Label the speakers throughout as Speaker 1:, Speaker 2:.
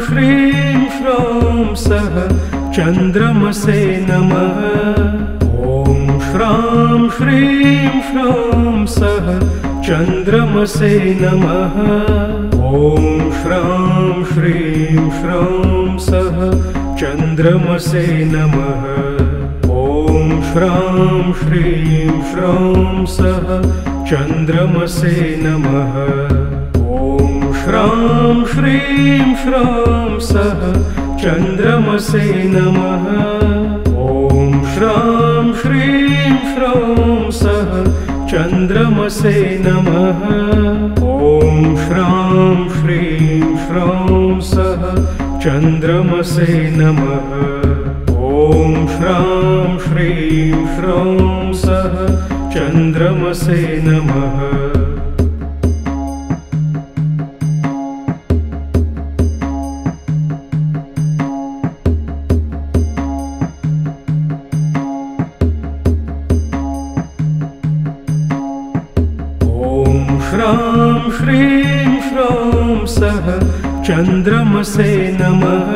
Speaker 1: श्रीं श्रौं सः चन्द्रमसे नमः। ॐ श्रां श्रीं श्रौं सः चन्द्रमसे नमः। ॐ श्रां श्रीं श्रौं सः चन्द्रमसे नमः। ॐ श्रां श्रीं श्रौं सः चन्द्रमसे नमः। ॐ श्रां श्रीं श्रौं सः चन्द्रमसे नमः। ॐ श्रां श्रीं श्रौं सः चन्द्रमसे नमः। ॐ श्रां श्रीं श्रौं सः चन्द्रमसे नमः। ॐ श्रां श्रीं श्रौं सः चन्द्रमसे नमः। श्रां श्रीं श्रौं सः चन्द्रमसे नमः।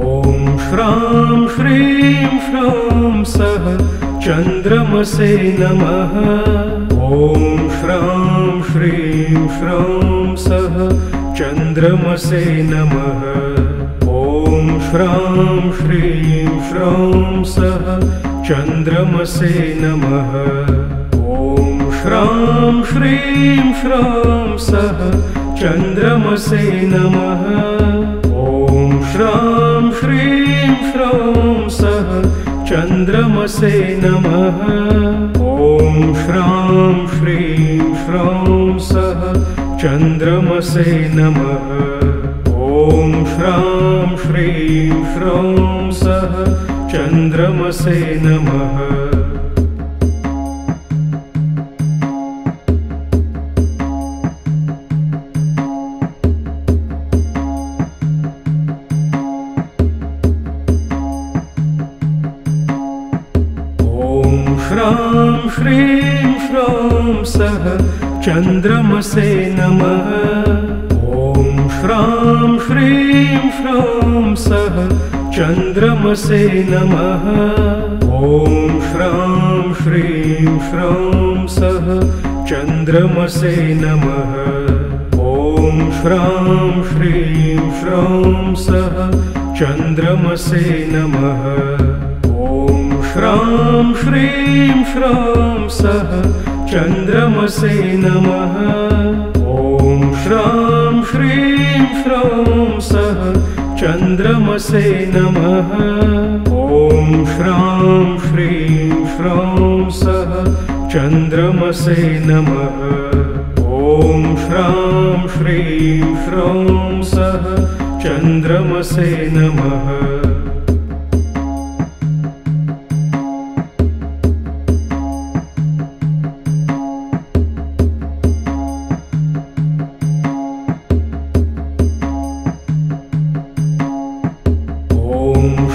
Speaker 1: ॐ श्रां श्रीं श्रौं सः चन्द्रमसे नमः। ॐ श्रां श्रीं श्रौं सः चन्द्रमसे नमः। ॐ श्रां श्रीं श्रौं सः चन्द्रमसे नमः। श्रां श्रीं श्रौं सः चन्द्रमसे नमः। ॐ श्रां श्रीं श्रौं सः चन्द्रमसे नमः। ॐ श्रां श्रीं श्रौं सः चन्द्रमसे नमः। ॐ श्रां श्रीं श्रौं सः चन्द्रमसे नमः। श्रां श्रीं श्रौं सः चन्द्रमसे नमः। ॐ श्रां श्रीं श्रौं सः चन्द्रमसे नमः। ॐ श्रां श्रीं श्रौं सः चन्द्रमसे नमः। ॐ श्रां श्रीं श्रौं सः चन्द्रमसे नमः। श्रां श्रीं श्रौं सः चन्द्रमसे नमः। ॐ श्रां श्रीं श्रौं सः चन्द्रमसे नमः। ॐ श्रां श्रीं श्रौं सः चन्द्रमसे नमः। ॐ श्रां श्रीं श्रौं सः चन्द्रमसे नमः।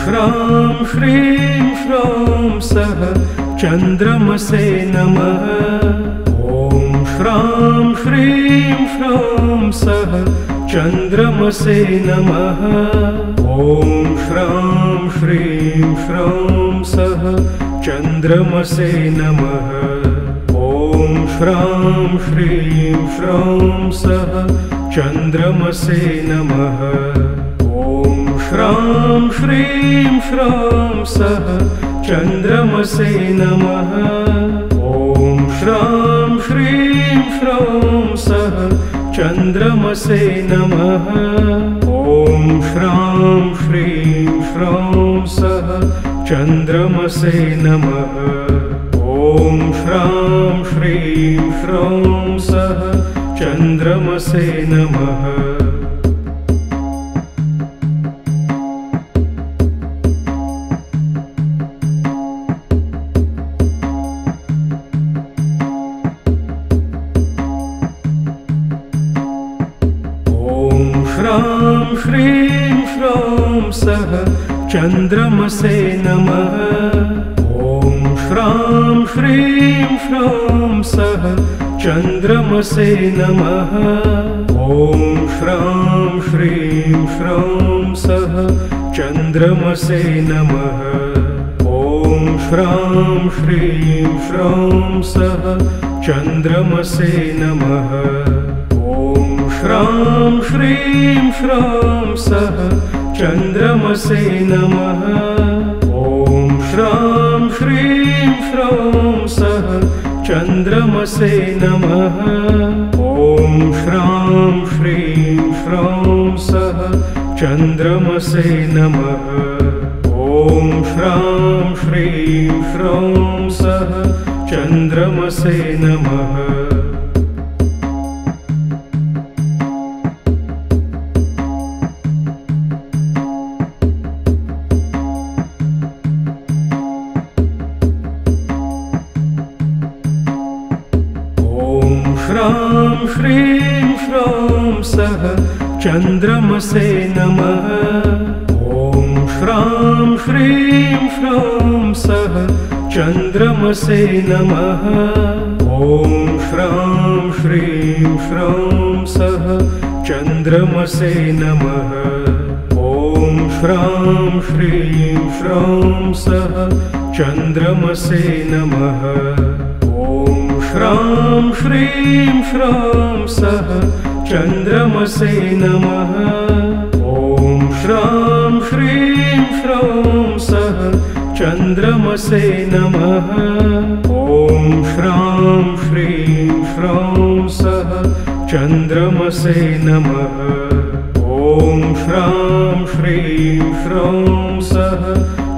Speaker 1: श्रां श्रीं श्रौं सः चन्द्रमसे नमः। ॐ श्रां श्रीं श्रौं सः चन्द्रमसे नमः। ॐ श्रां श्रीं श्रौं सः चन्द्रमसे नमः। ॐ श्रां श्रीं श्रौं सः चन्द्रमसे नमः। श्रां श्रीं श्रौं सः चन्द्रमसे नमः। ॐ श्रां श्रीं श्रौं सः चन्द्रमसे नमः। ॐ श्रां श्रीं श्रौं सः चन्द्रमसे नमः। ॐ श्रां श्रीं श्रौं सः चन्द्रमसे नमः। श्रां श्रीं श्रौं सः चन्द्रमसे नमः। ॐ श्रां श्रीं श्रौं सः चन्द्रमसे नमः। ॐ श्रां श्रीं श्रौं सः चन्द्रमसे नमः। ॐ श्रां श्रीं श्रौं सः चन्द्रमसे नमः। ॐ श्रां श्रीं श्रौं सः चन्द्रमसे नमः। ॐ श्रां श्रीं श्रौं सः चन्द्रमसे नमः। ॐ श्रां श्रीं श्रौं सः चन्द्रमसे नमः। ॐ श्रां श्रीं श्रौं सः चन्द्रमसे नमः। श्रां श्रीं श्रौं सः चन्द्रमसे नमः। ॐ श्रां श्रीं श्रौं सः चन्द्रमसे नमः। ॐ श्रां श्रीं श्रौं सः चन्द्रमसे नमः। ॐ श्रां श्रीं श्रौं सः चन्द्रमसे नमः। श्रां श्रीं श्रौं सः चन्द्रमसे नमः। ॐ श्रां श्रीं श्रौं सः चन्द्रमसे नमः। ॐ श्रां श्रीं श्रौं सः चन्द्रमसे नमः। ॐ श्रां श्रीं श्रौं सः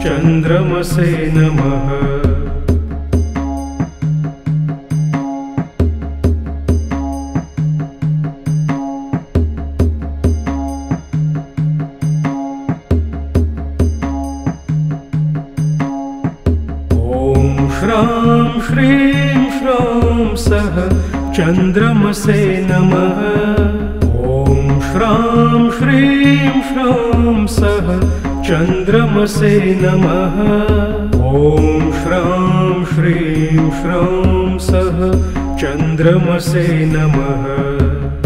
Speaker 1: चन्द्रमसे नमः। श्रां श्रीं श्रौं सः चन्द्रमसे नमः। ॐ श्रां श्रीं श्रौं सः चन्द्रमसे नमः। ॐ श्रां श्रीं श्रौं सः चन्द्रमसे नमः।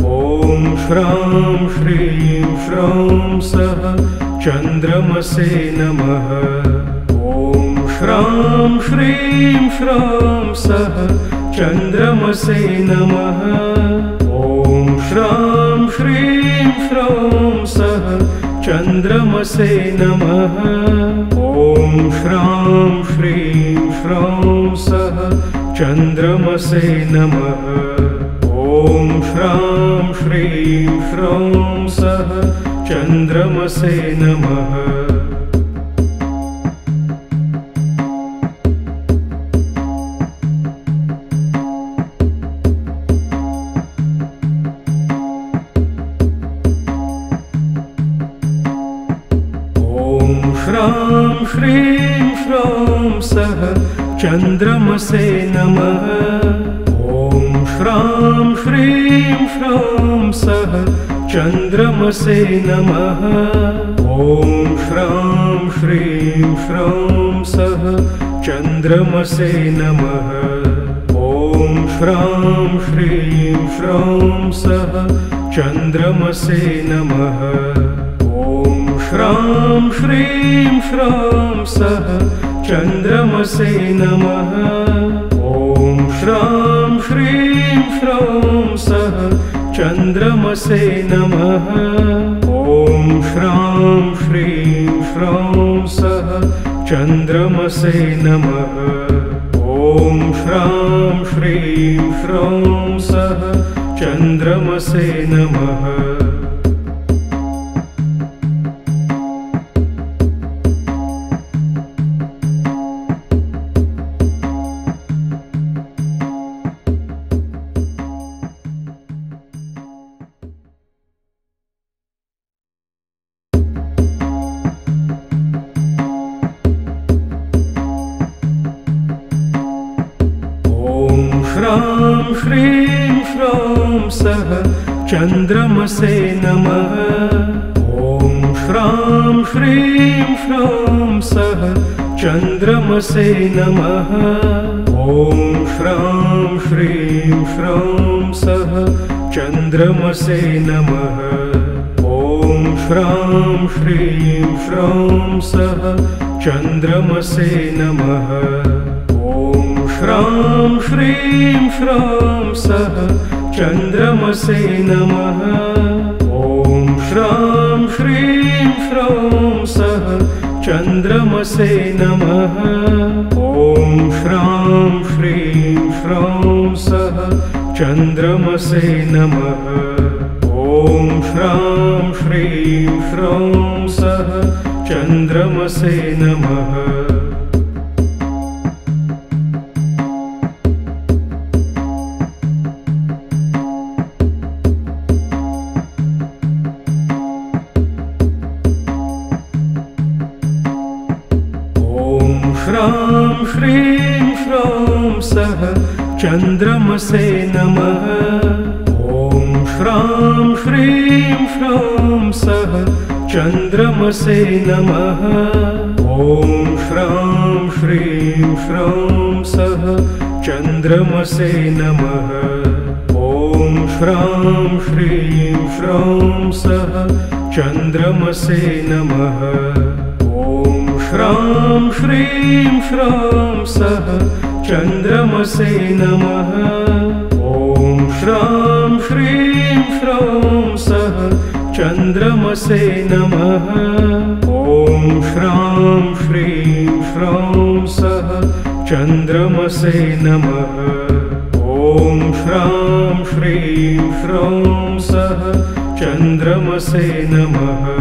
Speaker 1: ॐ श्रां श्रीं श्रौं सः चन्द्रमसे नमः। श्रां श्रीं श्रौं सः चन्द्रमसे नमः। ॐ श्रां श्रीं श्रौं सः चन्द्रमसे नमः। ॐ श्रां श्रीं श्रौं सः चन्द्रमसे नमः। ॐ श्रां श्रीं श्रौं सः चन्द्रमसे नमः। श्रां श्रीं श्रौं सः चन्द्रमसे नमः। ॐ श्रां श्रीं श्रौं सः चन्द्रमसे नमः। ॐ श्रां श्रीं श्रौं सः चन्द्रमसे नमः। ॐ श्रां श्रीं श्रौं सः चन्द्रमसे नमः। श्रां श्रीं श्रौं सः चन्द्रमसे नमः। ॐ श्रां श्रीं श्रौं सः चन्द्रमसे नमः। ॐ श्रां श्रीं श्रौं सः चन्द्रमसे नमः। ॐ श्रां श्रीं श्रौं सः चन्द्रमसे नमः। श्रां श्रीं श्रौं सः चन्द्रमसे नमः। ॐ श्रां श्रीं श्रौं सः चन्द्रमसे नमः। ॐ श्रां श्रीं श्रौं सः चन्द्रमसे नमः। ॐ श्रां श्रीं श्रौं सः चन्द्रमसे नमः। ॐ श्रां श्रीं श्रौं सः चन्द्रमसे नमः। ॐ श्रां श्रीं श्रौं सः चन्द्रमसे नमः। ॐ श्रां श्रीं श्रौं सः चन्द्रमसे नमः। ॐ श्रां श्रीं श्रौं सः चन्द्रमसे नमः। श्रां श्रीं श्रौं सः चन्द्रमसे नमः। ॐ श्रां श्रीं श्रौं सः चन्द्रमसे नमः। ॐ श्रां श्रीं श्रौं सः चन्द्रमसे नमः। ॐ श्रां श्रीं श्रौं सः चन्द्रमसे नमः। श्रां श्रीं श्रौं सः चन्द्रमसे नमः। ॐ श्रां श्रीं श्रौं सः चन्द्रमसे नमः। ॐ श्रां श्रीं श्रौं सः चन्द्रमसे नमः। ॐ श्रां श्रीं श्रौं सः चन्द्रमसे नमः।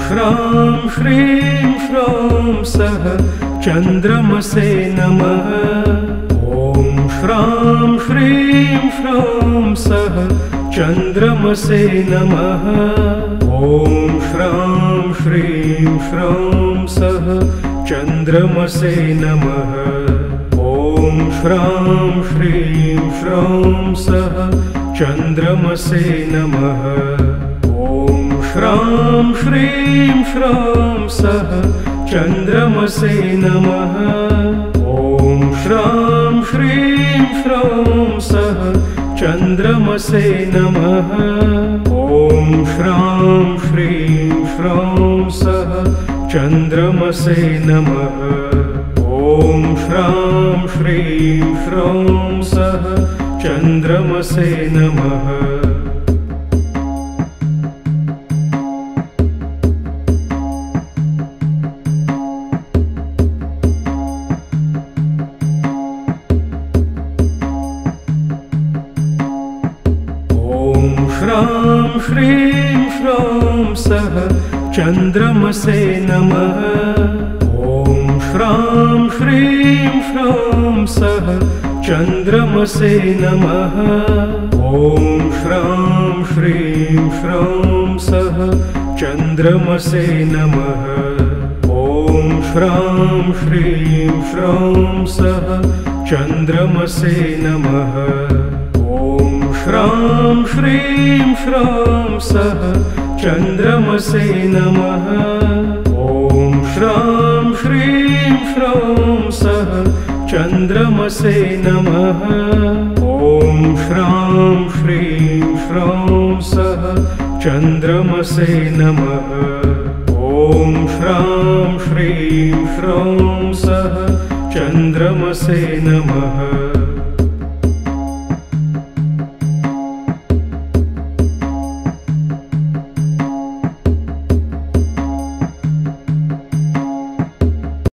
Speaker 1: श्रां श्रीं श्रौं सः चन्द्रमसे नमः। ॐ श्रां श्रीं श्रौं सः चन्द्रमसे नमः। ॐ श्रां श्रीं श्रौं सः चन्द्रमसे नमः। ॐ श्रां श्रीं श्रौं सः चन्द्रमसे नमः। श्रां श्रीं श्रौं सः चन्द्रमसे नमः। ॐ श्रां श्रीं श्रौं सः चन्द्रमसे नमः। ॐ श्रां श्रीं श्रौं सः चन्द्रमसे नमः। ॐ श्रां श्रीं श्रौं सः चन्द्रमसे नमः। श्रां श्रीं श्रौं सः चन्द्रमसे नमः। ॐ श्रां श्रीं श्रौं सः चन्द्रमसे नमः। ॐ श्रां श्रीं श्रौं सः चन्द्रमसे नमः। ॐ श्रां श्रीं श्रौं सः चन्द्रमसे नमः। श्रां श्रीं श्रौं सः चन्द्रमसे नमः। ॐ श्रां श्रीं श्रौं सः चन्द्रमसे नमः। ॐ श्रां श्रीं श्रौं सः चन्द्रमसे नमः। ॐ श्रां श्रीं श्रौं सः चन्द्रमसे नमः।